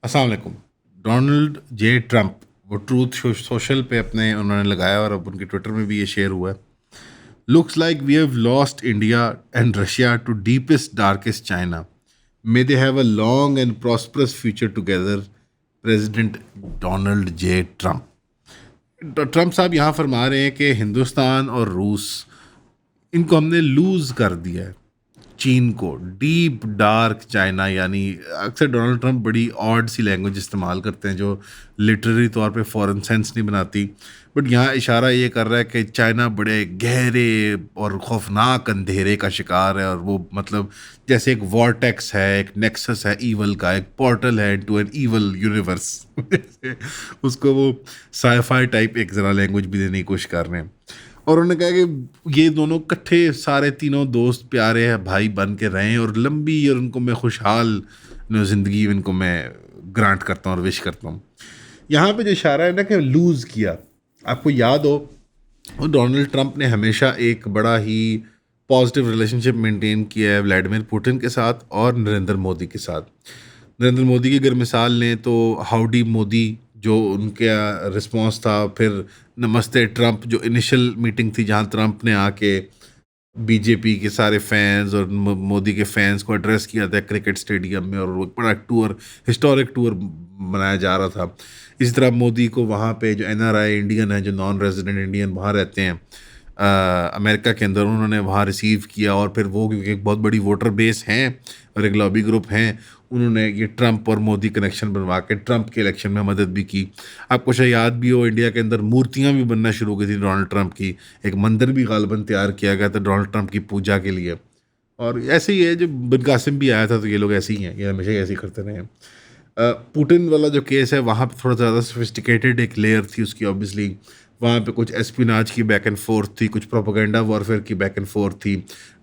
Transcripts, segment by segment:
अस्सलाम वालेकुम। Donald J Trump वो ट्रूथ सोशल पे अपने उन्होंने लगाया और अब उनके ट्विटर में भी ये शेयर हुआ है। Looks like we have lost India and Russia to deepest darkest China. May they have a long and prosperous future together. President Donald J Trump. Trump साहब यहाँ फरमा रहे हैं कि हिंदुस्तान और रूस, इनको हमने लूज़ कर दिया है। चीन को डीप डार्क चाइना, यानी अक्सर डोनाल्ड ट्रंप बड़ी ऑड सी लैंग्वेज इस्तेमाल करते हैं जो लिटरेरी तौर पे फॉरेन सेंस नहीं बनाती। बट यहाँ इशारा ये कर रहा है कि चाइना बड़े गहरे और खौफनाक अंधेरे का शिकार है, और वो मतलब जैसे एक वॉर्टेक्स है, एक नेक्सस है ईवल का, एक पोर्टल है टू एन ईवल यूनिवर्स। उसको वो साईफाई टाइप एक ज़रा लैंग्वेज भी देने की कोशिश कर रहे हैं। और उन्होंने कहा कि ये दोनों इकट्ठे सारे तीनों दोस्त प्यारे हैं, भाई बन के रहें और लंबी, और उनको मैं खुशहाल ज़िंदगी इनको मैं ग्रांट करता हूँ और विश करता हूँ। यहाँ पे जो इशारा है ना कि लूज़ किया, आपको याद हो और डोनाल्ड ट्रंप ने हमेशा एक बड़ा ही पॉजिटिव रिलेशनशिप मेंटेन किया है व्लादिमीर पुतिन के साथ और नरेंद्र मोदी के साथ। नरेंद्र मोदी की अगर मिसाल लें तो हाउडी मोदी जो उनका रिस्पांस था, फिर नमस्ते ट्रंप जो इनिशियल मीटिंग थी जहां ट्रंप ने आके बीजेपी के सारे फैंस और मोदी के फैंस को एड्रेस किया था क्रिकेट स्टेडियम में, और वो एक बड़ा टूर, हिस्टोरिक टूर मनाया जा रहा था। इसी तरह मोदी को वहाँ पे जो एनआरआई इंडियन है, जो नॉन रेजिडेंट इंडियन वहाँ रहते हैं अमेरिका के अंदर, उन्होंने वहाँ रिसीव किया। और फिर वो क्योंकि एक बहुत बड़ी वोटर बेस हैं और एक लॉबी ग्रुप हैं, उन्होंने ये ट्रंप और मोदी कनेक्शन बनवा के ट्रंप के इलेक्शन में मदद भी की। आपको शायद याद भी हो, इंडिया के अंदर मूर्तियां भी बनना शुरू हो गई थी डोनाल्ड ट्रंप की। एक मंदिर भी गालबन तैयार किया गया था डोनाल्ड ट्रंप की पूजा के लिए। और ऐसे ही है, जब बिन कासिम भी आया था तो ये लोग ऐसे ही हैं, ये हमेशा ऐसे ही करते रहे हैं। पुतिन वाला जो केस है वहाँ पे थोड़ा ज़्यादा सोफिस्टिकेटेड एक लेयर थी उसकी, ऑब्वियसली वहाँ पे कुछ एस्पिनाज की बैक एंड फोर्थ थी, कुछ प्रोपेगेंडा वॉरफेयर की बैक एंड फोर्थ थी।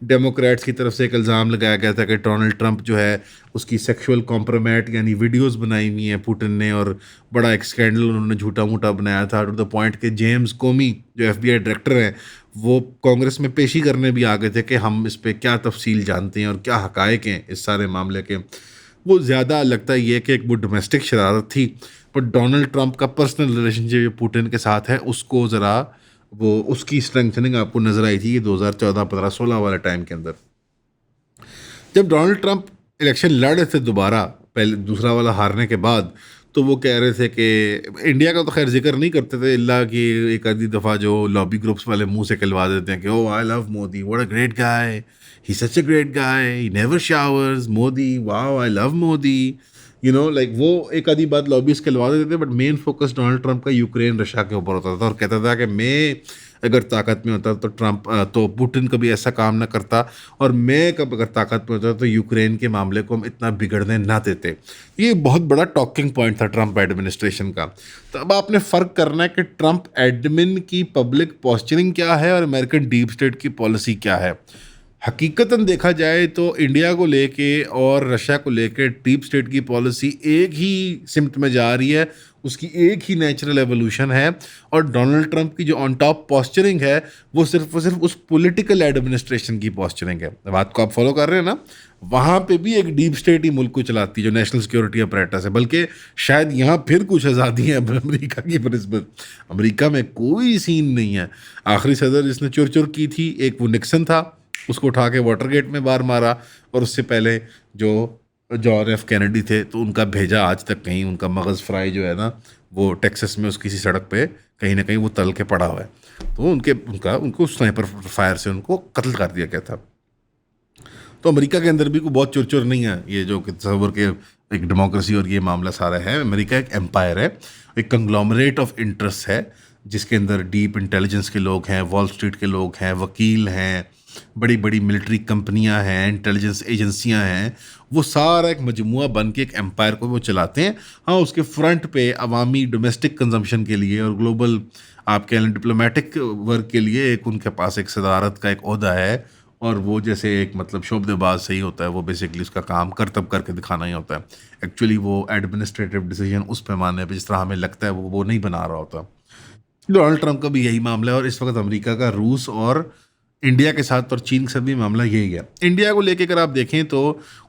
डेमोक्रेट्स की तरफ से एक इल्ज़ाम लगाया गया था कि डोनाल्ड ट्रंप जो है उसकी सेक्सुअल कॉम्प्रोमेट यानी वीडियोस बनाई हुई हैं पुतिन ने, और बड़ा एक स्कैंडल उन्होंने झूठा मूठा बनाया था, टू द पॉइंट कि जेम्स कोमी जो एफबीआई डायरेक्टर हैं वो कांग्रेस में पेशी करने भी आ गए थे कि हम इस पर क्या तफसील जानते हैं और क्या हकायक हैं इस सारे मामले के। वो ज़्यादा लगता है ये कि एक वो डोमेस्टिक शरारत थी, पर डोनाल्ड ट्रंप का पर्सनल रिलेशनशिप जो पुतिन के साथ है उसको ज़रा वो उसकी स्ट्रेंथनिंग आपको नज़र आई थी ये 2014 15 16 वाले टाइम के अंदर, जब डोनाल्ड ट्रंप इलेक्शन लड़ रहे थे दोबारा, पहले दूसरा वाला हारने के बाद। तो वो कह रहे थे कि इंडिया का तो खैर जिक्र नहीं करते थे, इल्ला कि एक आधी दफ़ा जो लॉबी ग्रुप्स वाले मुंह से कहलवा देते हैं कि oh I love Modi, what a great guy, he such a great guy, he never showers, Modi wow I love Modi, like वो एक आधी बात लॉबीज कहलवा देते थे। But main focus Donald Trump का यूक्रेन रशिया के ऊपर होता था, और कहता था कि मैं अगर ताकत में होता तो तो पुतिन कभी ऐसा काम ना करता, और मैं कब अगर ताकत में होता तो यूक्रेन के मामले को हम इतना बिगड़ने ना देते। ये बहुत बड़ा टॉकिंग पॉइंट था ट्रंप एडमिनिस्ट्रेशन का। तो अब आपने फ़र्क करना है कि ट्रंप एडमिन की पब्लिक पोस्चरिंग क्या है और अमेरिकन डीप स्टेट की पॉलिसी क्या है। हकीकतन देखा जाए तो इंडिया को लेके और रशिया को लेके डीप स्टेट की पॉलिसी एक ही सिमत में जा रही है, उसकी एक ही नेचुरल एवोल्यूशन है। और डोनाल्ड ट्रंप की जो ऑन टॉप पॉस्चरिंग है वो सिर्फ उस पॉलिटिकल एडमिनिस्ट्रेशन की पॉस्चरिंग है। बात को आप फॉलो कर रहे हैं ना, वहाँ पे भी एक डीप स्टेट ही मुल्क को चलाती है जो नेशनल सिक्योरिटी अपरेटस है। बल्कि शायद यहाँ फिर कुछ आज़ादी है अमेरिका की बनस्बत। अमेरिका में कोई सीन नहीं है। आखिरी सदर जिसने चुर चुर की थी एक वो निक्सन था, उसको उठा के वाटरगेट में बार मारा। और उससे पहले जो जॉन एफ कैनेडी थे तो उनका भेजा आज तक कहीं, उनका मगज़ फ्राई जो है ना वो टेक्सास में उस किसी सड़क पे कहीं ना कहीं वो तल के पड़ा हुआ है। तो उनको स्नाइपर फायर से उनको कत्ल कर दिया गया था। तो अमेरिका के अंदर भी कोई बहुत चुर नहीं है, ये जो कि तस्वर के एक डेमोक्रेसी और ये मामला सारा है। अमेरिका एक एम्पायर है, एक कंग्लोमरेट ऑफ इंटरेस्ट है, जिसके अंदर डीप इंटेलिजेंस के लोग हैं, वॉल स्ट्रीट के लोग हैं, वकील हैं, बड़ी बड़ी मिलिट्री कंपनियां हैं, इंटेलिजेंस एजेंसियां हैं। वो सारा एक मजमुआ बन के एक एम्पायर को वो चलाते हैं। हाँ, उसके फ्रंट पे अवामी डोमेस्टिक कंजम्पशन के लिए और ग्लोबल आप कह लें डिप्लोमेटिक वर्क के लिए एक उनके पास एक सदारत का एक ओहदा है। और वो जैसे एक मतलब शोबदेबाज सही होता है, वो बेसिकली उसका काम करतब करके दिखाना ही होता है। एक्चुअली वो एडमिनिस्ट्रेटिव डिसीजन उस पैमाने पे जिस तरह हमें लगता है वो नहीं बना रहा होता। डोनाल्ड ट्रंप का भी यही मामला है, और इस वक्त अमेरिका का रूस और इंडिया के साथ और चीन के साथ भी मामला यही है। इंडिया को लेके अगर आप देखें तो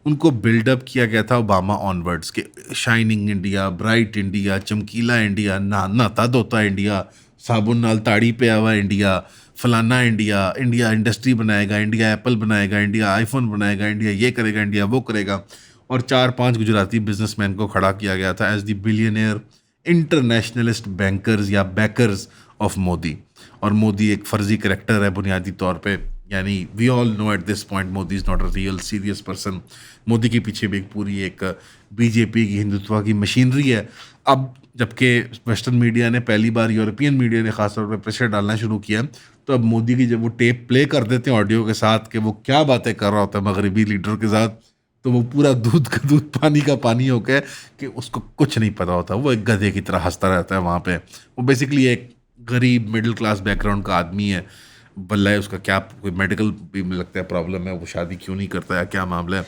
उनको बिल्डअप किया गया था ओबामा ऑनवर्ड्स के, शाइनिंग इंडिया, ब्राइट इंडिया, चमकीला इंडिया, नहाता धोता इंडिया, साबुन नाल ताड़ी पे आवा इंडिया, फलाना इंडिया, इंडिया इंडस्ट्री बनाएगा, इंडिया एप्पल बनाएगा, इंडिया आईफोन बनाएगा, इंडिया ये करेगा, इंडिया वो करेगा। और 4-5 गुजराती बिजनेसमैन को खड़ा किया गया था as the billionaire internationalist bankers या बैकर्स ऑफ मोदी। और मोदी एक फर्जी करेक्टर है बुनियादी तौर पे, यानी we all know at this point Modi is not a real serious person. Modi के पीछे भी एक पूरी एक बीजेपी की हिंदुत्व की मशीनरी है। अब जबकि वेस्टर्न मीडिया ने पहली बार, यूरोपियन मीडिया ने खासतौर पर प्रेशर डालना शुरू किया, तो अब मोदी की जब वो टेप प्ले कर देते हैं ऑडियो के साथ कि वो क्या बातें कर रहा होता है मगरबी लीडर के साथ, तो वो पूरा दूध का दूध पानी का पानी हो गया कि उसको कुछ नहीं पता होता। वो एक गधे की तरह हंसता रहता है वहाँ पे। वो बेसिकली एक गरीब मिडिल क्लास बैकग्राउंड का आदमी है। बल्ला है उसका क्या, कोई मेडिकल भी मुझे लगता है प्रॉब्लम है, वो शादी क्यों नहीं करता है, क्या मामला है।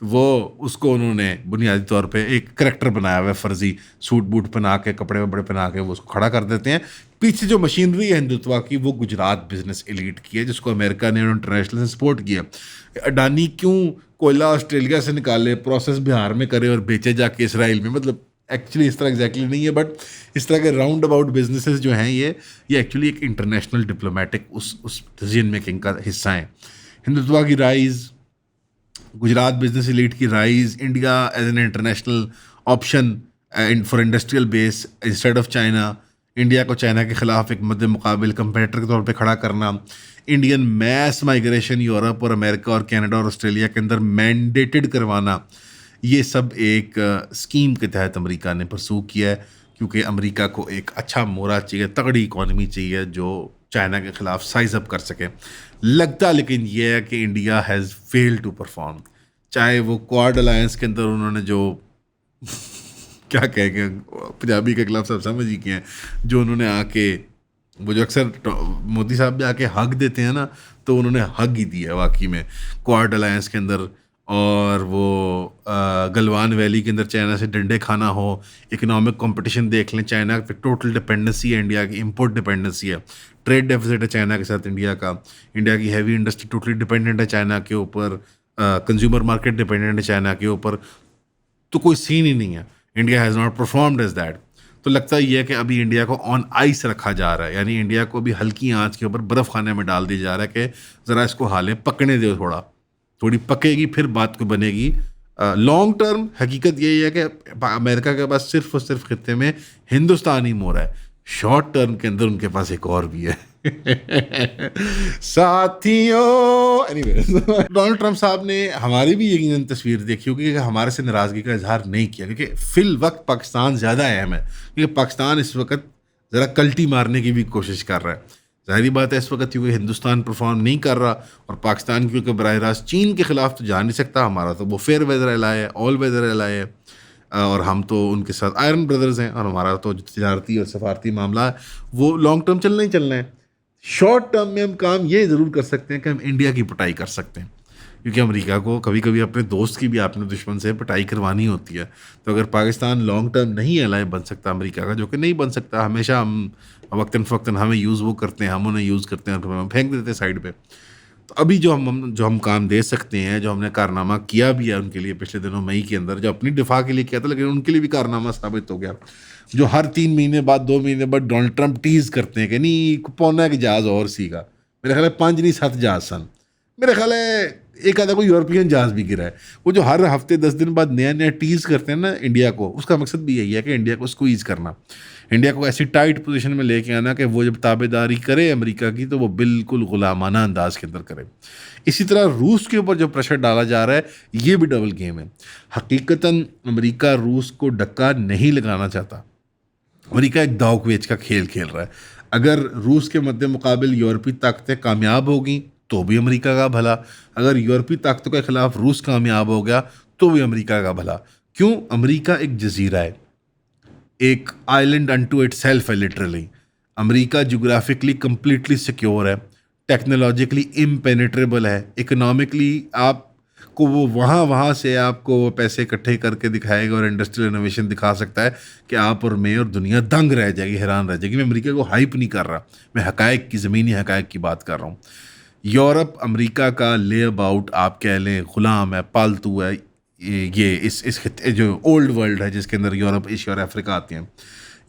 तो वो उसको उन्होंने बुनियादी तौर पे एक करेक्टर बनाया हुआ है, फर्जी सूट बूट पहना के, कपड़े वपड़े पहना के वो उसको खड़ा कर देते हैं। पीछे जो मशीनरी है हिंदुत्व की, वो गुजरात बिजनेस एलीट की है, जिसको अमेरिका ने इंटरनेशनल से सपोर्ट किया। अडानी क्यों कोयला ऑस्ट्रेलिया से निकाले, प्रोसेस बिहार में करे और बेचे जाके इसराइल में, मतलब एक्चुअली इस तरह एग्जैक्टली नहीं है, बट इस तरह के राउंड अबाउट बिजनेसेस जो हैं ये एक्चुअली एक इंटरनेशनल डिप्लोमेटिक उस डिसीजन मेकिंग का हिस्सा है। हिंदुत्व की राइज, गुजरात बिजनेस एलीट की rise, India as an international option for industrial base instead of China, India को चाइना के खिलाफ एक मद्दे मुकाबिल कंपेटिटर के तौर पे खड़ा करना, इंडियन मैस माइग्रेशन यूरोप और अमेरिका और कनाडा और ऑस्ट्रेलिया के अंदर मैंडेटेड करवाना, ये सब एक स्कीम के तहत अमेरिका ने परसू किया है, क्योंकि अमेरिका को एक अच्छा मोरा चाहिए, तगड़ी इकॉनमी चाहिए जो चाइना के ख़िलाफ़ साइज अप कर सके। लगता लेकिन ये है कि India has failed to perform. चाहे वो क्वाड अलायंस के अंदर उन्होंने जो क्या कह के पंजाबी के खिलाफ सब समझ ही किए हैं, जो उन्होंने आके वो जो अक्सर मोदी साहब भी आके हक देते हैं ना, तो उन्होंने हक ही दिया वाकई में क्वाड अलायंस के अंदर। और वो गलवान वैली के अंदर चाइना से डंडे खाना हो, इकोनॉमिक कंपटीशन देख लें, चाइना पे टोटल डिपेंडेंसी है, इंडिया की इंपोर्ट डिपेंडेंसी है, ट्रेड डेफिसिट है चाइना के साथ इंडिया का, इंडिया की हैवी इंडस्ट्री टोटली डिपेंडेंट है चाइना के ऊपर, कंज्यूमर मार्केट डिपेंडेंट है चाइना के ऊपर, तो कोई सीन ही नहीं है। India has not performed as that. तो लगता ही है कि अभी इंडिया को ऑन आइस रखा जा रहा है, यानी इंडिया को अभी हल्की आंच के ऊपर बर्फ़ खाने में डाल दिया जा रहा है कि ज़रा इसको हालें, पकने दो, थोड़ी पकेगी फिर बात को बनेगी। लॉन्ग टर्म हकीकत यही है कि अमेरिका के पास सिर्फ और सिर्फ खित्ते में हिंदुस्तान ही मोरा है, शॉर्ट टर्म के अंदर उनके पास एक और भी है। साथियों, डोनाल्ड ट्रंप साहब ने हमारी भी यकीनन तस्वीर देखी होगी कि हमारे से नाराज़गी का इजहार नहीं किया, क्योंकि फिल वक्त पाकिस्तान ज़्यादा अहम है, क्योंकि पाकिस्तान इस वक्त ज़रा कल्टी मारने की भी कोशिश कर रहा है। ज़ाहिरी बात है इस वक्त क्योंकि हिंदुस्तान परफॉर्म नहीं कर रहा, और पाकिस्तान क्योंकि बराह रास्त चीन के ख़िलाफ़ तो जा नहीं सकता, हमारा तो वो फेयर वेदर एलाय है, ऑल वेदर एलाय है, और हम तो उनके साथ आयरन ब्रदर्स हैं, और हमारा तो जो तजारती और सफारती मामला है वो लॉन्ग टर्म चलना ही चलना है। शॉर्ट टर्म में हम काम ये ज़रूर कर सकते हैं कि हम इंडिया की पिटाई कर सकते हैं, क्योंकि अमेरिका को कभी कभी अपने दोस्त की भी अपने दुश्मन से पिटाई करवानी होती है। तो अगर पाकिस्तान लॉन्ग टर्म नहीं एलाय बन सकता अमेरिका का, जो कि नहीं बन सकता, हमेशा हम वक्तन फ़वक्तन हमें यूज़ वो करते हैं, हम उन्हें यूज़ करते हैं और हम फेंक देते हैं साइड पे। तो अभी जो हम काम दे सकते हैं, जो हमने कारनामा किया भी है उनके लिए पिछले दिनों मई के अंदर, जो अपनी दिफा के लिए किया था, लेकिन उनके लिए भी कारनामा साबित हो गया। जो हर 3 महीने बाद 2 महीने बाद डोनाल्ड ट्रंप टीज़ करते हैं कि नहीं पौना कि जहाज़ और सीगा, मेरे ख्याल है 5 नहीं 7 जहाज़ सन, मेरे ख्याल है एक आधा कोई यूरोपियन जहाज़ भी गिरा है। वो जो हर हफ्ते 10 दिन बाद नया नया टीज़ करते हैं ना इंडिया को, उसका मकसद भी यही है कि इंडिया को स्क्वीज़ करना, इंडिया को ऐसी टाइट पोजीशन में लेके आना कि वो जब ताबेदारी करे अमेरिका की तो वो बिल्कुल गुलामाना अंदाज के अंदर करे। इसी तरह रूस के ऊपर जो प्रेशर डाला जा रहा है, ये भी डबल गेम है। हकीकतन अमेरिका रूस को डक्का नहीं लगाना चाहता, अमेरिका एक दाव पेच का खेल खेल रहा है। अगर रूस के मद्दे मुकाबिल यूरोपीय ताकतें कामयाब होगी तो भी अमेरिका का भला, अगर यूरोपीय ताकतों के खिलाफ रूस कामयाब हो गया तो भी अमेरिका का भला। क्यों? अमेरिका एक जजीरा है, एक आइलैंड अनटू इटसेल्फ है literally. America geographically completely secure है, टेक्नोलॉजिकली इम्पेनेट्रेबल है, इकोनॉमिकली आपको वो वहाँ से आपको वो पैसे इकट्ठे करके दिखाएगा और इंडस्ट्रियल इनोवेशन दिखा सकता है कि आप और मैं और दुनिया दंग रह जाएगी, हैरान रह जाएगी। मैं अमेरिका को हाइप नहीं कर रहा, मैं हकायक की, ज़मीनी हकायक की बात कर रहा हूँ। यूरोप अमेरिका का ले अबाउट आप कह लें, गुलाम है, पालतू है। ये इस खित्ते जो ओल्ड वर्ल्ड है जिसके अंदर यूरोप, एशिया और अफ्रीका आते हैं,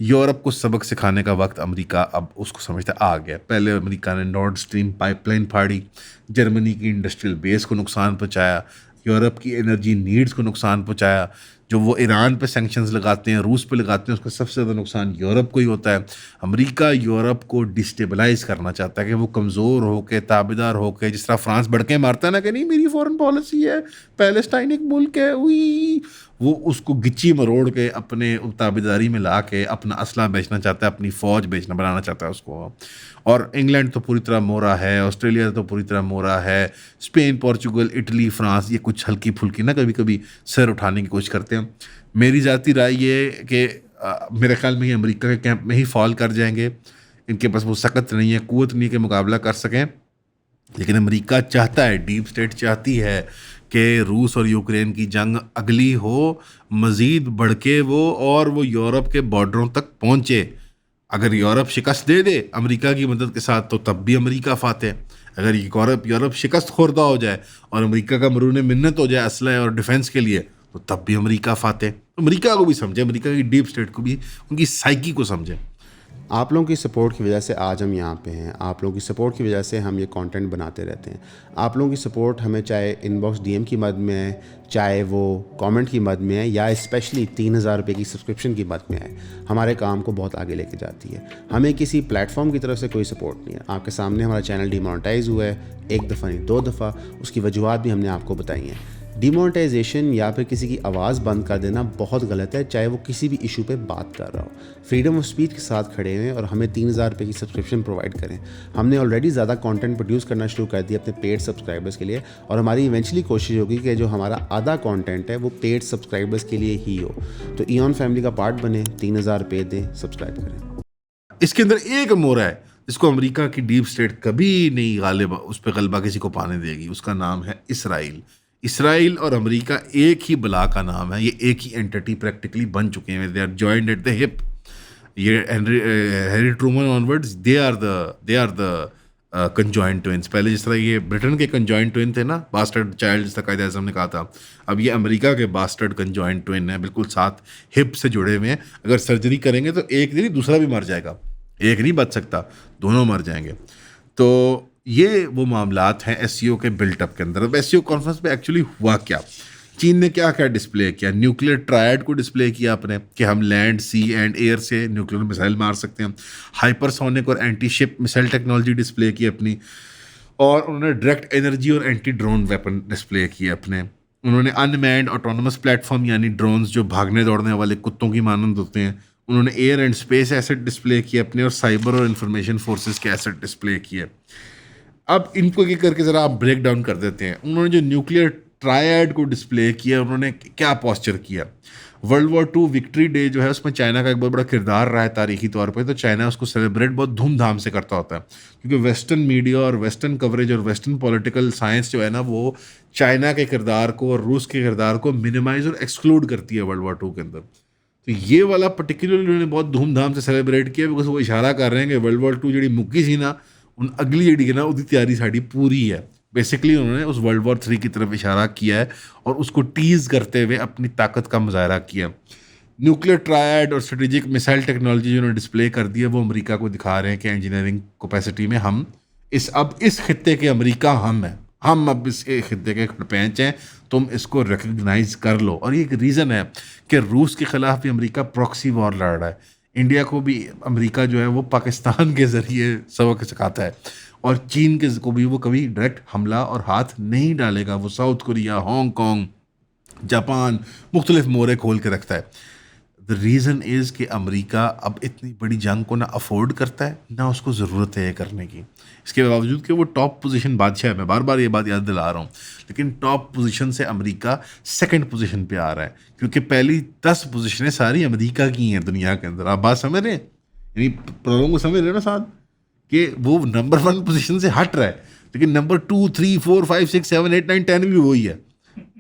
यूरोप को सबक सिखाने का वक्त अमेरिका अब उसको समझता आ गया। पहले अमेरिका ने नॉर्ड स्ट्रीम पाइपलाइन फाड़ी, जर्मनी की इंडस्ट्रियल बेस को नुकसान पहुंचाया, यूरोप की एनर्जी नीड्स को नुकसान पहुंचाया। जो वो ईरान पे सैंक्शंस लगाते हैं, रूस पे लगाते हैं, उसका सबसे ज़्यादा नुकसान यूरोप को ही होता है। अमेरिका यूरोप को डिस्टेबलाइज करना चाहता है कि वो कमज़ोर होकर, ताबेदार होकर, जिस तरह फ्रांस भड़के मारता है ना कि नहीं मेरी फॉरेन पॉलिसी है, पैलेस्टाइन एक मुल्क है, उई, वो उसको गिच्ची मरोड़ के अपने ताबेदारी में ला के अपना असला बेचना चाहता है, अपनी फ़ौज बेचना बनाना चाहता है उसको। और इंग्लैंड तो पूरी तरह मोरा है, ऑस्ट्रेलिया तो पूरी तरह मोरा है, स्पेन, पोर्चुगल, इटली, फ्रांस, ये कुछ हल्की फुल्की ना कभी कभी सर उठाने की कोशिश करते हैं। मेरी ज़ाती राय ये है कि मेरे ख्याल में ये अमेरिका के कैंप में ही फॉल कर जाएंगे। इनके पास वो सख्त नहीं है, कुव्वत नहीं है कि मुकाबला कर सकें। लेकिन अमेरिका चाहता है, डीप स्टेट चाहती है कि रूस और यूक्रेन की जंग अगली हो, मज़ीद भड़के वो, और वो यूरोप के बॉर्डरों तक पहुँचे। अगर यूरोप शिकस्त दे दे अमेरिका की मदद के साथ तो तब भी अमेरिका फाते। अगर यूरोप शिकस्त खुर्दा हो जाए और अमेरिका का मरून मिन्नत हो जाए असलहे और डिफेंस के लिए, तो तब भी अमेरिका फाते। अमेरिका को भी समझे, अमेरिका की डीप स्टेट को भी, उनकी साइकी को समझे। आप लोगों की सपोर्ट की वजह से आज हम यहाँ पे हैं। आप लोगों की सपोर्ट की वजह से हम ये कंटेंट बनाते रहते हैं। आप लोगों की सपोर्ट हमें चाहे इनबॉक्स डीएम की मद में है, चाहे वो कमेंट की मद में है, या स्पेशली 3000 रुपये की सब्सक्रिप्शन की मद में है, हमारे काम को बहुत आगे लेके जाती है। हमें किसी प्लेटफॉर्म की तरफ से कोई सपोर्ट नहीं है। आपके सामने हमारा चैनल डिमोनेटाइज हुआ है, एक दफ़ा नहीं 2 दफ़ा, उसकी वजूहत भी हमने आपको बताई हैं। डिमोनेटाइजेशन या फिर किसी की आवाज़ बंद कर देना बहुत गलत है, चाहे वो किसी भी इशू पे बात कर रहा हो। फ्रीडम ऑफ स्पीच के साथ खड़े हुए और हमें 3000 रुपये की सब्सक्रिप्शन प्रोवाइड करें। हमने ऑलरेडी ज़्यादा कंटेंट प्रोड्यूस करना शुरू कर दिया अपने पेड सब्सक्राइबर्स के लिए, और हमारी इवेंचुअली कोशिश होगी कि जो हमारा आधा कंटेंट है वो पेड सब्सक्राइबर्स के लिए ही हो। तो ईऑन फैमिली का पार्ट बने, 3000 रुपये दें, सब्सक्राइब करें। इसके अंदर एक मोरा है जिसको अमेरिका की डीप स्टेट कभी नहीं गालिब उस पर गलबा किसी को पाने देगी। उसका नाम है इसराइल। इसराइल और अमेरिका एक ही बला का नाम है, ये एक ही एंटिटी प्रैक्टिकली बन चुके हैं। They are joined at the hip. ये Harry Truman onwards they are the conjoined twins. पहले जिस तरह ये ब्रिटेन के कंजॉइंट ट्विन थे ना, बास्टर्ड चाइल्ड, जिस तरह कायदे आज़म ने कहा था, अब ये अमेरिका के बास्टर्ड कंजॉइंट ट्विन है, बिल्कुल साथ हिप से जुड़े हुए हैं। अगर सर्जरी करेंगे तो एक नहीं दूसरा भी मर जाएगा, एक नहीं बच सकता, दोनों मर जाएंगे। तो ये वो मामलात हैं एससीओ के बिल्टअप के अंदर। अब एससीओ कॉन्फ्रेंस में एक्चुअली हुआ क्या, चीन ने क्या क्या डिस्प्ले किया? न्यूक्लियर ट्रायड को डिस्प्ले किया अपने, कि हम लैंड, सी एंड एयर से न्यूक्लियर मिसाइल मार सकते हैं। हाइपरसोनिक और anti ship missile technology display की अपनी, और उन्होंने डायरेक्ट एनर्जी और एंटी ड्रोन वेपन डिस्प्ले किए अपने। उन्होंने अनमैन्ड ऑटोनोमस प्लेटफॉर्म यानी ड्रोन्स जो भागने दौड़ने वाले कुत्तों की मानंद होते हैं, उन्होंने air and space asset display किए अपने, और साइबर और इंफॉर्मेशन फोर्सेस के एसेट डिस्प्ले किए। अब इनको ये करके ज़रा आप ब्रेक डाउन कर देते हैं। उन्होंने जो न्यूक्लियर ट्रायड को डिस्प्ले किया, उन्होंने क्या पोस्चर किया। वर्ल्ड वॉर 2 विक्ट्री डे जो है उसमें चाइना का एक बहुत बड़ा किरदार रहा है तारीखी तौर पे। तो चाइना उसको सेलिब्रेट बहुत धूमधाम से करता होता है, क्योंकि वेस्टर्न मीडिया और वेस्टर्न कवरेज और वेस्टर्न पॉलिटिकल साइंस जो है ना, वो चाइना के किरदार को और रूस के किरदार को मिनिमाइज और एक्सक्लूड करती है वर्ल्ड वॉर 2 के अंदर। तो ये वाला पर्टिकुलरली उन्होंने बहुत धूमधाम से सेलिब्रेट किया, बिकॉज वो इशारा कर रहे हैं कि वर्ल्ड वॉर 2 जी मुक्की सी ना, उन अगली जी है ना उसकी तैयारी साड़ी पूरी है। बेसिकली उन्होंने उस वर्ल्ड वॉर 3 की तरफ इशारा किया है और उसको टीज करते हुए अपनी ताकत का मुजाहरा किया। न्यूक्लियर ट्रायड और स्ट्रेटेजिक मिसाइल टेक्नोलॉजी जो उन्होंने डिस्प्ले कर दी है, वो अमेरिका को दिखा रहे हैं कि इंजीनियरिंग कैपेसिटी में हम अब इस खित्ते के अमेरिका हम हैं, हम अब इस खित्ते के खड़पेंच हैं, तुम इसको रिकग्नाइज कर लो। और ये एक रीज़न है कि रूस के ख़िलाफ़ भी अमेरिका प्रॉक्सी वॉर लड़ रहा है। इंडिया को भी अमेरिका जो है वो पाकिस्तान के ज़रिए सबक सिखाता है, और चीन के को भी वो कभी डायरेक्ट हमला और हाथ नहीं डालेगा। वो साउथ कोरिया, हांगकॉन्ग, जापान, मुख्तलिफ मोरे खोल के रखता है। द रीज़न इज़ कि अमेरिका अब इतनी बड़ी जंग को ना अफोर्ड करता है, ना उसको ज़रूरत है करने की। इसके बावजूद कि वो टॉप पोजीशन बादशाह है, मैं बार बार ये बात याद दिला रहा हूँ, लेकिन टॉप पोजीशन से अमेरिका सेकंड पोजीशन पे आ रहा है, क्योंकि पहली 10 पोजीशनें सारी अमेरिका की हैं दुनिया के अंदर। आप बात समझ रहे हैं, यानी प्रॉब्लम को समझ रहे हैं ना साथ, कि वो नंबर 1 पोजीशन से हट रहा है, लेकिन नंबर 2, 3, 4, 5, 6, 7, 8, 9, 10 भी वही है।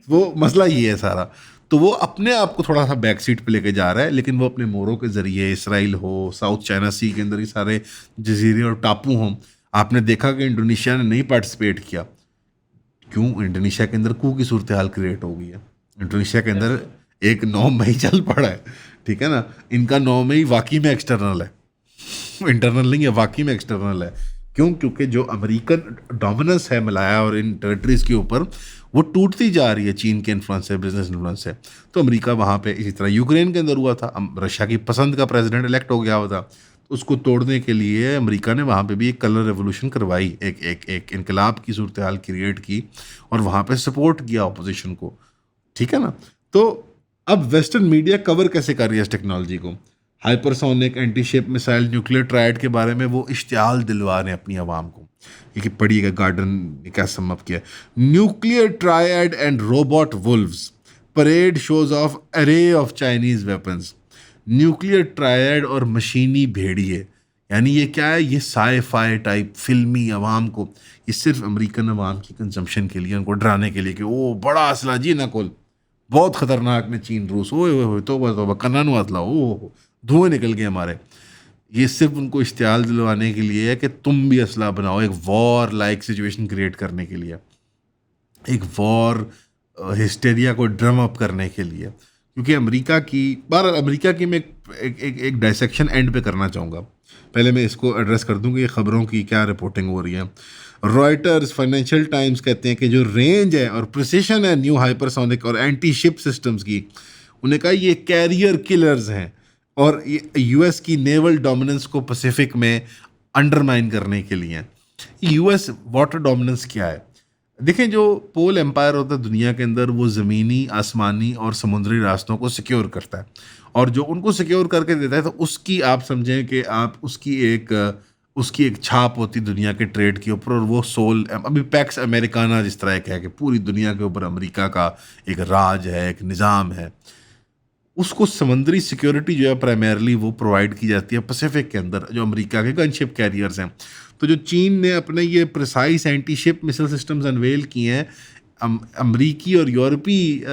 वो मसला ये है सारा। तो वो अपने आप को थोड़ा सा बैक सीट पे लेके जा रहा है, लेकिन वो अपने मोरों के ज़रिए, इसराइल हो, साउथ चाइना सी के अंदर ये सारे जजीरे और टापू हों, आपने देखा कि इंडोनेशिया ने नहीं पार्टिसिपेट किया। क्यों? इंडोनेशिया के अंदर कू की सूरत हाल क्रिएट हो गई है। इंडोनेशिया के अंदर एक 9 मई चल पड़ा है, ठीक है ना। इनका 9 मई वाकई में एक्सटर्नल है, इंटरनल नहीं है, वाकई में एक्सटर्नल है। क्यों? क्योंकि जो अमेरिकन डोमिनेंस है मलाया और इन टेरिटरीज के ऊपर, वो टूटती जा रही है चीन के इन्फ्लुएंस से, बिजनेस इन्फ्लुएंस से। तो अमेरिका वहाँ पे इसी तरह यूक्रेन के अंदर हुआ था, रशिया की पसंद का प्रेसिडेंट इलेक्ट हो गया हुआ था, तो उसको तोड़ने के लिए अमेरिका ने वहाँ पे भी एक कलर रेवोल्यूशन करवाई, एक इनकलाब की सूरत हाल क्रिएट की और वहाँ पे सपोर्ट किया अपोजिशन को, ठीक है ना। तो अब वेस्टर्न मीडिया कवर कैसे कर रही है इस टेक्नोलॉजी को? Hypersonic, anti ship missile, nuclear triad के बारे में वो इश्तियाल दिलवा रहे हैं अपनी आवाम को। ये पढ़िएगा, गार्डन ने क्या सम अप किया। Nuclear triad and robot wolves, parade shows off array of Chinese weapons. Nuclear triad और मशीनी भेड़िए, यानी ये क्या है? ये साई-फाई टाइप फिल्मी आवाम को, ये सिर्फ अमेरिकन आवाम की कंजम्पशन के लिए, उनको डराने के लिए कि ओ बड़ा असला जी ना कुल बहुत खतरनाक ने चीन रूस, ओए ओए ओए तौबा तौबा कन्ना नु अतला, ओ धुएं निकल गए हमारे। ये सिर्फ उनको इश्तियाल दिलवाने के लिए है कि तुम भी असला बनाओ, एक वॉर लाइक सिचुएशन क्रिएट करने के लिए, एक वॉर हिस्टेरिया को ड्रम अप करने के लिए। क्योंकि अमेरिका की मैं एक डाइसेक्शन एंड पे करना चाहूँगा। पहले मैं इसको एड्रेस कर दूँ कि ये खबरों की क्या रिपोर्टिंग हो रही है। रॉयटर्स, फाइनेंशियल टाइम्स कहते हैं कि जो रेंज है और प्रिसिशन है न्यू हाइपरसोनिक और एंटी शिप सिस्टम्स की, उन्हें कहा ये कैरियर किलर्स हैं और ये यूएस की नेवल डोमिनेंस को पैसिफिक में अंडरमाइन करने के लिए हैं। यूएस वाटर डोमिनेंस क्या है? देखें, जो पोल एम्पायर होता है दुनिया के अंदर, वो ज़मीनी, आसमानी और समुद्री रास्तों को सिक्योर करता है, और जो उनको सिक्योर करके देता है तो उसकी आप समझें कि आप उसकी एक छाप होती दुनिया के ट्रेड के ऊपर, और वो सोल अभी पैक्स अमेरिकाना जिस तरह का है कि पूरी दुनिया के ऊपर अमेरिका का एक राज है, एक निज़ाम है। उसको समंदरी सिक्योरिटी जो है प्राइमरली वो प्रोवाइड की जाती है पैसिफिक के अंदर, जो अमेरिका के गनशिप कैरियर्स हैं। तो जो चीन ने अपने ये precise anti ship missile systems unveil किए हैं, अमरीकी और यूरोपीय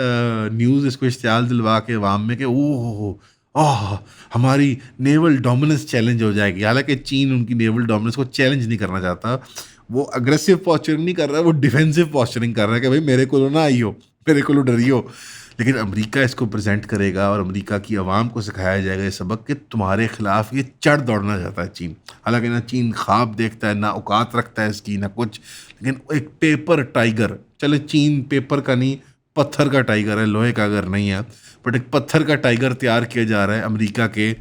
न्यूज़ इसको इश्तियाल दिलवा के अवाम में कि ओह हमारी नेवल डोमिनेंस चैलेंज हो जाएगी। हालांकि चीन उनकी नेवल डोमिनेंस को चैलेंज नहीं करना चाहता, वो अग्रेसिव पॉस्चरिंग नहीं कर रहा है, वो डिफेंसिव पॉस्चरिंग कर रहा है कि भाई मेरे को ना आइयो, मेरे को डरियो। लेकिन अमेरिका इसको प्रेजेंट करेगा और अमेरिका की आवाम को सिखाया जाएगा ये सबक कि तुम्हारे खिलाफ ये चढ़ दौड़ना चाहता है चीन। हालांकि ना चीन ख्वाब देखता है, ना औकात रखता है इसकी, ना कुछ, लेकिन एक पेपर टाइगर, चले चीन पेपर का नहीं पत्थर का टाइगर है, लोहे का अगर नहीं है, बट एक पत्थर का टाइगर तैयार किया जा रहा है अमेरिका के।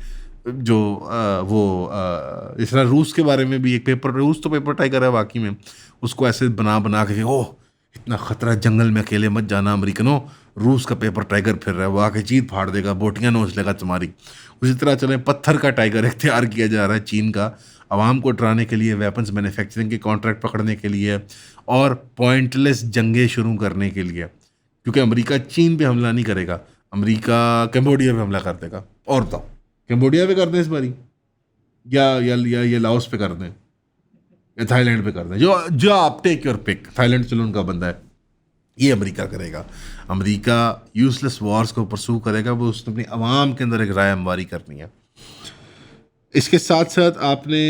जो इस तरह रूस के बारे में भी एक रूस तो पेपर टाइगर है वाकई में, उसको ऐसे बना बना के ओह इतना ख़तरा, जंगल में अकेले मत जाना अमेरिकनों, रूस का पेपर टाइगर फिर रहा है, वो आके चीर फाड़ देगा, बोटियाँ नोच लेगा तुम्हारी। उसी तरह चलें पत्थर का टाइगर तैयार किया जा रहा है चीन का, आवाम को डराने के लिए, वेपन्स मैन्युफैक्चरिंग के कॉन्ट्रैक्ट पकड़ने के लिए और पॉइंटलेस जंगें शुरू करने के लिए। क्योंकि अमेरिका चीन पे हमला नहीं करेगा, अमेरिका कैम्बोडिया पे हमला कर देगा। और बताओ, कैम्बोडिया पे कर दें इस बारी, या लाओस पे कर दें, या थाईलैंड पे कर दें, जो आप टेक योर पिक। थाईलैंड चलो उनका बंदा है, ये अमेरिका करेगा। अमेरिका यूजलेस वॉर्स को परसू करेगा, वो उसने अपनी आवाम के अंदर एक राय हमवारी करनी है। इसके साथ साथ आपने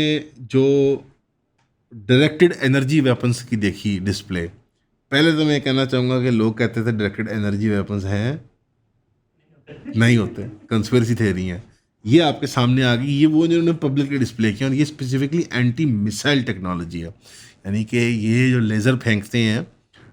जो डायरेक्टेड एनर्जी वेपन्स की देखी डिस्प्ले, पहले तो मैं कहना चाहूँगा कि लोग कहते थे डायरेक्टेड एनर्जी वेपन्स हैं, नहीं होते, कंस्पिरेसी थ्योरी हैं। ये आपके सामने आ गई, ये वो जिन्होंने पब्लिकली डिस्प्ले किया, और ये स्पेसिफिकली एंटी मिसाइल टेक्नोलॉजी है। यानी कि ये जो लेज़र फेंकते हैं,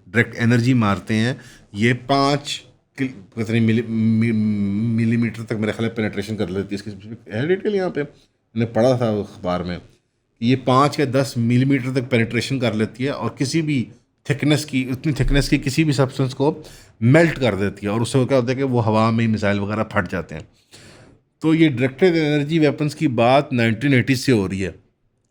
डायरेक्ट एनर्जी मारते हैं, ये 5 कितने मिलीमीटर तक मेरे ख्याल पेनिट्रेशन कर लेती है। इसकी स्पेसिफिक है डिटेल यहाँ पे, मैंने पढ़ा था अखबार में कि ये 5 या 10 मिलीमीटर तक पेनिट्रेशन कर लेती है और किसी भी थिकनेस की, उतनी थिकनेस की किसी भी सब्सटेंस को मेल्ट कर देती है, और उससे क्या होता है कि वो हवा में ही मिसाइल वगैरह फट जाते हैं। तो ये डायरेक्टेड एनर्जी वेपन्स की बात 1980 से हो रही है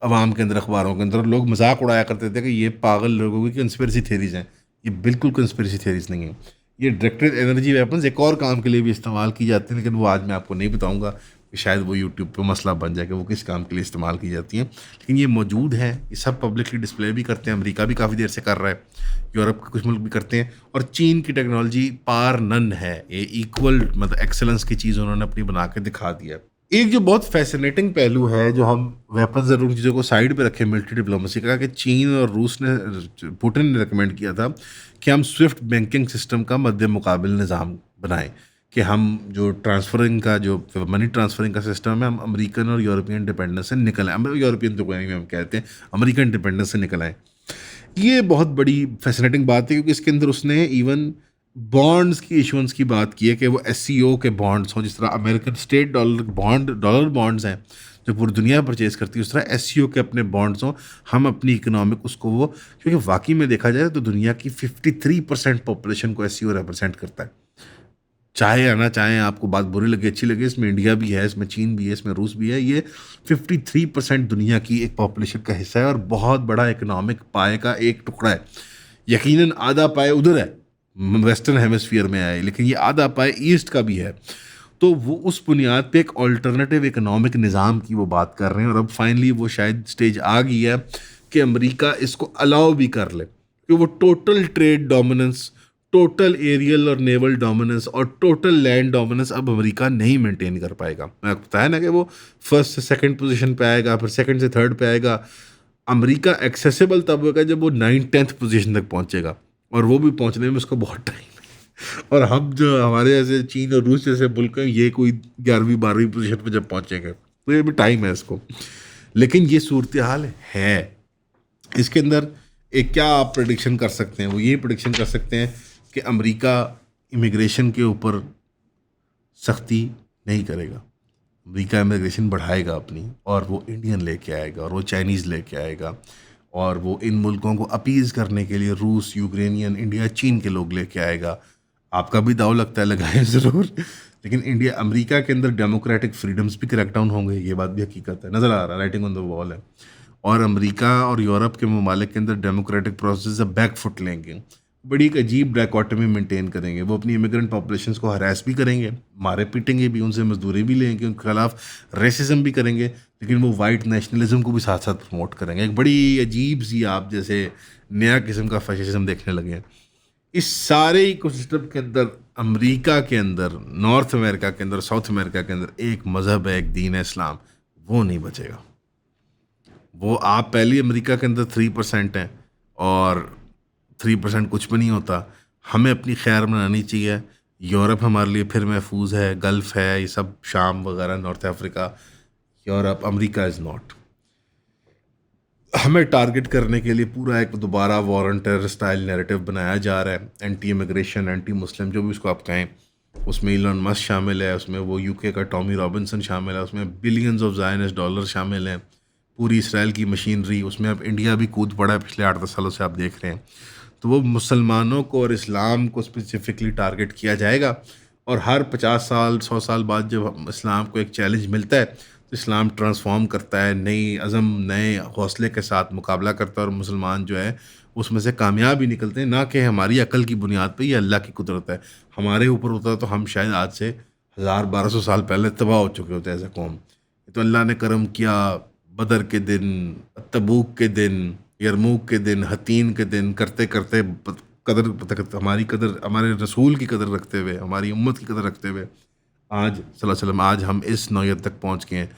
अवाम के अंदर, अखबारों के अंदर। लोग मजाक उड़ाया करते थे कि ये पागल लोगों की कंस्पिरेसी थ्योरीज हैं। ये बिल्कुल कंस्पिरेसी थ्योरीज नहीं है। ये डायरेक्टेड एनर्जी वेपन्स एक और काम के लिए भी इस्तेमाल की जाती हैं, लेकिन वो आज मैं आपको नहीं बताऊंगा कि शायद वो यूट्यूब पे मसला बन जाए कि वो किस काम के लिए इस्तेमाल की जाती हैं। लेकिन ये मौजूद है, ये सब पब्लिकली डिस्प्ले भी करते हैं। अमेरिका भी काफ़ी देर से कर रहा है, यूरोप के कुछ मुल्क भी करते हैं, और चीन की टेक्नोलॉजी पार नन है। ये इक्वल मतलब एक्सेलेंस की चीज़ उन्होंने अपनी बना के दिखा दिया है। एक जो बहुत फैसिनेटिंग पहलू है, जो हम वेपन ज़रूर चीज़ों को साइड पे रखें मिलिट्री डिप्लोमेसी का, कि चीन और रूस ने, पुतिन ने रिकमेंड किया था कि हम स्विफ्ट बैंकिंग सिस्टम का मद्दे मुकाबिल निज़ाम बनाएं, कि हम जो ट्रांसफरिंग का, जो मनी ट्रांसफरिंग का सिस्टम है, हम अमेरिकन और यूरोपियन डिपेंडेंस से निकल आए। यूरोपियन तो कोई नहीं, हम कहते हैं अमेरिकन डिपेंडेंस से निकल आए। ये बहुत बड़ी फैसिनेटिंग बात है, क्योंकि इसके अंदर उसने इवन बॉन्ड्स की इशुएंस की बात की है, कि वो एससीओ के बॉन्ड्स हों, जिस तरह अमेरिकन स्टेट डॉलर बॉन्ड्स हैं जो पूरी दुनिया परचेज करती है, उस तरह एससीओ के अपने बॉन्ड्स हों। हम अपनी इकोनॉमिक उसको वो, क्योंकि वाकई में देखा जाए तो दुनिया की 53% पॉपुलेशन को एससीओ रिप्रेजेंट करता है। चाहे आना चाहें, आपको बात बुरी लगे अच्छी लगे, इसमें इंडिया भी है, इसमें चीन भी है, इसमें रूस भी है। ये 53% दुनिया की एक पॉपुलेशन का हिस्सा है, और बहुत बड़ा इकोनॉमिक पाए का एक टुकड़ा है। यकीनन आधा पाए उधर है, वेस्टर्न हेमिस्फीयर में है, लेकिन ये आधा पाए ईस्ट का भी है। तो वो उस बुनियाद पे एक ऑल्टरनेटिव इकोनॉमिक निज़ाम की वो बात कर रहे हैं, और अब फाइनली वो शायद स्टेज आ गई है कि अमेरिका इसको अलाउ भी कर ले, कि वो total trade dominance, total aerial और नेवल डोमिनेंस और टोटल लैंड डोमिनेंस अब अमेरिका नहीं मेंटेन कर पाएगा। मैं आपको बताया ना कि वो फर्स्ट से सेकंड पोजीशन पे आएगा, फिर सेकंड से थर्ड पे आएगा। अमेरिका एक्सेसिबल तब होगा जब वो 9th-10th पोजीशन तक पहुंचेगा, और वो भी पहुंचने में उसको बहुत टाइम है। और हम जो हमारे जैसे चीन और रूस जैसे मुल्क हैं, ये कोई 11वीं-12वीं पोजीशन पे जब पहुंचेंगे, तो ये भी टाइम है इसको। लेकिन ये सूरत हाल है। इसके अंदर एक क्या आप प्रेडिक्शन कर सकते हैं, वो ये प्रेडिक्शन कर सकते हैं कि अमेरिका इमिग्रेशन के ऊपर सख्ती नहीं करेगा। अमेरिका इमिग्रेशन बढ़ाएगा अपनी, और वो इंडियन लेके आएगा, और वो चाइनीज़ लेके आएगा, और वो इन मुल्कों को अपीज़ करने के लिए रूस, यूक्रेनियन, इंडिया, चीन के लोग लेके आएगा। आपका भी दाव लगता है, लगाए ज़रूर। लेकिन इंडिया, अमेरिका के अंदर डेमोक्रेटिक फ्रीडम्स भी क्रैकडाउन होंगे, ये बात भी हकीकत है, नज़र आ रहा है, राइटिंग ऑन द वॉल है। और अमेरिका और यूरोप के ममालिक के अंदर डेमोक्रेटिक प्रोसेस बैक फुट लेंगे, बड़ी एक अजीब डायकॉटमी मेंटेन करेंगे। वो अपनी इमिग्रेंट पॉपुलेशन को हरास भी करेंगे, मारे पीटेंगे भी, उनसे मजदूरी भी लेंगे, उनके खिलाफ रेसिज्म भी करेंगे, लेकिन वो वाइट नेशनलिज्म को भी साथ साथ प्रमोट करेंगे। एक बड़ी अजीब सी, आप जैसे नया किस्म का फैशिज्म देखने लगे हैं। इस सारे इकोसिस्टम के अंदर, अमेरिका के अंदर, नॉर्थ अमेरिका के अंदर, साउथ अमेरिका के अंदर एक मज़हब है, एक दीन है, इस्लाम। वो नहीं बचेगा। वो आप पहली अमेरिका के अंदर 3% हैं, और 3% कुछ भी नहीं होता। हमें अपनी खैर मनानी चाहिए। यूरोप हमारे लिए फिर महफूज है, गल्फ़ है, ये सब शाम वगैरह, north Africa, Europe. America is not. हमें टारगेट करने के लिए पूरा एक दोबारा war on terror style narrative बनाया जा रहा है, एंटी इमिग्रेशन, एंटी मुस्लिम, जो भी उसको आप कहें। उसमें इलॉन मस्क शामिल है, उसमें वो यूके का टॉमी रॉबिन्सन शामिल है, उसमें बिलियंस ऑफ ज़ायनिस्ट डॉलर शामिल हैं, पूरी इसराइल की मशीनरी, उसमें अब इंडिया भी कूद पड़ा है पिछले 8-10 सालों से, आप देख रहे हैं। तो वो मुसलमानों को और इस्लाम को स्पेसिफिकली टारगेट किया जाएगा, और हर 50 साल 100 साल बाद जब इस्लाम को एक चैलेंज मिलता है, तो इस्लाम ट्रांसफॉर्म करता है, नई अज़म, नए हौसले के साथ मुकाबला करता है, और मुसलमान जो है उसमें से कामयाब ही निकलते हैं। ना कि हमारी अकल की बुनियाद पे, ये अल्लाह की कुदरत है। हमारे ऊपर होता तो हम शायद आज से 1000-1200 साल पहले तबाह हो चुके होते एज ए कौम। तो अल्लाह ने करम किया, बदर के दिन, तबूक के दिन, यरमूक के दिन, हतीन के दिन, करते करते कदर, हमारी कदर, हमारे रसूल की कदर रखते हुए, हमारी उम्मत की कदर रखते हुए, आज सल्लल्लाहु अलैहि वसल्लम, आज हम इस नौयत तक पहुँच गए हैं।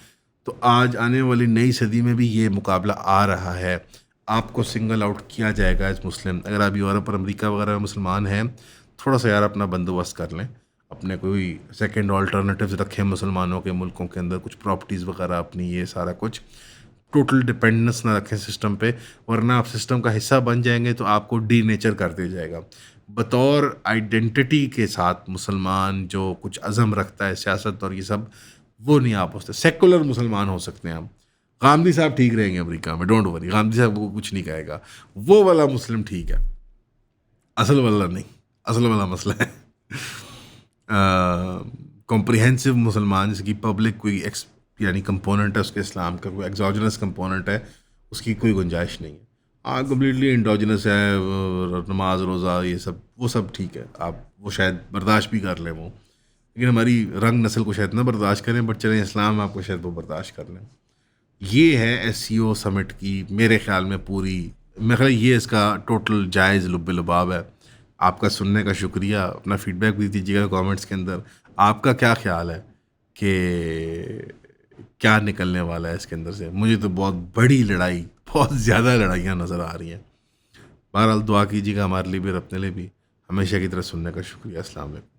तो आज आने वाली नई सदी में भी ये मुकाबला आ रहा है। आपको सिंगल आउट किया जाएगा एज मुस्लिम। अगर आप यूरोप और अमेरिका वगैरह में मुसलमान हैं, थोड़ा सा यार अपना बंदोबस्त कर लें, अपने कोई सेकंड ऑल्टरनेटिव्स रखें मुसलमानों के मुल्कों के अंदर, कुछ प्रॉपर्टीज़ वगैरह अपनी, ये सारा कुछ। टोटल डिपेंडेंस ना रखें सिस्टम पे, वरना आप सिस्टम का हिस्सा बन जाएंगे तो आपको डी नेचर कर दिया जाएगा। बतौर आइडेंटिटी के साथ मुसलमान जो कुछ अज़म रखता है, सियासत और ये सब, वो नहीं आप हो सकते। सेकुलर मुसलमान हो सकते हैं हम। गांधी साहब ठीक रहेंगे अमेरिका में, डोंट वरी, गांधी साहब को कुछ नहीं कहेगा। वो वाला मुस्लिम ठीक है, असल वाला नहीं। असल वाला मसला है कॉम्प्रिहेंसिव मुसलमान, जिसकी पब्लिक कोई यानी कंपोनेंट है उसके इस्लाम का, कोई एक्सोजनस कंपोनेंट है, उसकी कोई गुंजाइश नहीं है। हाँ, कम्प्लीटली इंडोजनस है, नमाज रोज़ा ये सब, वो सब ठीक है, आप वो शायद बर्दाश्त भी कर लें वो। लेकिन हमारी रंग नस्ल को शायद ना बर्दाश्त करें, बट चलें इस्लाम आपको शायद वो बर्दाश्त कर लें। ये है एससीओ समिट की मेरे ख्याल में पूरी, मेरे ख्याल ये इसका टोटल जायज़ लुब्बे लुबाब है। आपका सुनने का शुक्रिया। अपना फीडबैक भी दीजिएगा कमेंट्स के अंदर। आपका क्या ख्याल है कि क्या निकलने वाला है इसके अंदर से। मुझे तो बहुत बड़ी लड़ाई, बहुत ज़्यादा लड़ाइयाँ नज़र आ रही हैं। बहरहाल दुआ कीजिएगा हमारे लिए भी और अपने लिए भी। हमेशा की तरह सुनने का शुक्रिया। अस्सलाम वालेकुम।